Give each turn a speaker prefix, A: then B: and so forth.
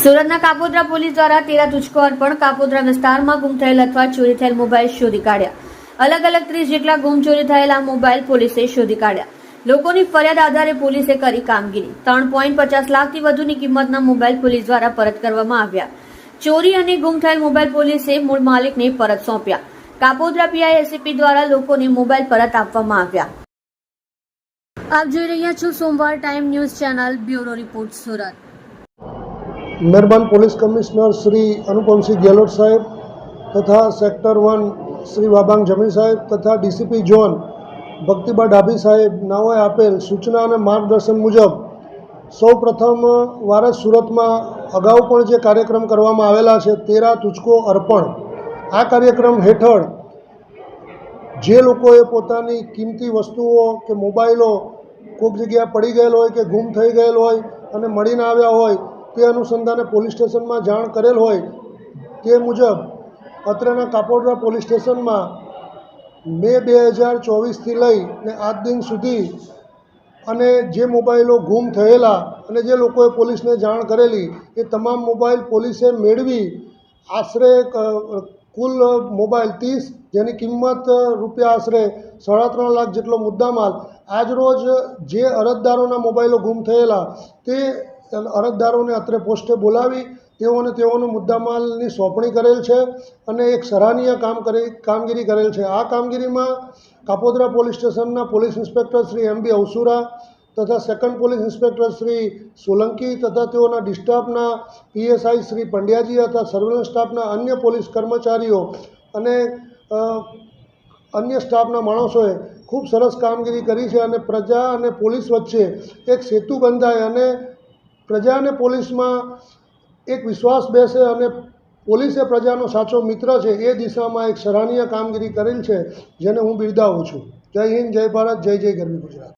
A: સુરતના કાપોદ્રા પોલીસ દ્વારા તેરા તુચકો અર્પણ કાપોદ્રા વિસ્તારમાં ગુમ થયેલ અથવા ચોરી થયેલ મોબાઈલ શોધી કાઢ્યા। અલગ અલગ 30 જેટલા ગુમ ચોરી થયેલા મોબાઈલ પોલીસે શોધી કાઢ્યા। લોકોની ફરિયાદ આધારે પોલીસે કરી કામગીરી। 3.50 લાખથી વધુની કિંમતના મોબાઈલ પોલીસ દ્વારા પરત કરવામાં આવ્યા। ચોરી અને ગુમ થયેલ મોબાઈલ પોલીસે મૂળ માલિકને પરત સોંપ્યા। કાપોદ્રા પીઆઈ એસીપી દ્વારા લોકોને મોબાઈલ પરત આપવામાં આવ્યા। આપ જોઈ રહ્યા છો સોમવાર time news channel, bureau report, Surat.
B: મહેરબાન પોલીસ કમિશનર શ્રી અનુપમસિંહ ગેહલોત સાહેબ તથા સેક્ટર 1 શ્રી વાબાંગ જમી સાહેબ તથા ડીસીપી ઝોન ભક્તિબા ડાભી સાહેબ નાઓએ આપેલ સૂચના અને માર્ગદર્શન મુજબ સૌપ્રથમ વાર સુરતમાં અગાઉ પણ જે કાર્યક્રમ કરવામાં આવેલા છે તેરા તુચકો અર્પણ, આ કાર્યક્રમ હેઠળ જે લોકોએ પોતાની કિંમતી વસ્તુઓ કે મોબાઈલો કોઈક જગ્યાએ પડી ગયેલ હોય કે ગુમ થઈ ગયેલ હોય અને મળીને આવ્યા હોય તે અનુસંધાને પોલીસ સ્ટેશનમાં જાણ કરેલ હોય તે મુજબ અત્રેના કાપોદ્રા પોલીસ સ્ટેશનમાં મે 2024થી લઈને આજ દિન સુધી અને જે મોબાઈલો ગુમ થયેલા અને જે લોકોએ પોલીસને જાણ કરેલી એ તમામ મોબાઈલ પોલીસે મેળવી આશરે કુલ મોબાઈલ 30 જેની કિંમત રૂપિયા આશરે 3.5 લાખ જેટલો મુદ્દામાલ આજરોજ જે અરજદારોના મોબાઈલો ગુમ થયેલા તે અરજદારોને અત્રે પોસ્ટે બોલાવી તેઓનો મુદ્દામાલની સોંપણી કરેલ છે અને એક સરાહનીય કામગીરી કરેલ છે। આ કામગીરીમાં કાપોદ્રા પોલીસ સ્ટેશનના પોલીસ ઇન્સ્પેક્ટર શ્રી એમ બી અવસુરા તથા second police inspector Shri Solanki તથા તેઓના ડિસ્ટાફના પીએસઆઈ શ્રી પંડ્યાજી તથા સર્વેલન્સ સ્ટાફના અન્ય પોલીસ કર્મચારીઓ અને અન્ય સ્ટાફના માણસોએ ખૂબ સરસ કામગીરી કરી છે અને પ્રજા અને પોલીસ વચ્ચે એક સેતુ બંધાય અને પ્રજા અને પોલીસમાં એક વિશ્વાસ બેસે અને પોલીસ એ પ્રજાનો સાચો મિત્ર છે એ દિશામાં એક સરાહનીય કામગીરી કરેલ છે, જેને હું બિરદાવું છું। જય હિન્દ, જય ભારત, જય જય ગરવી ગુજરાત।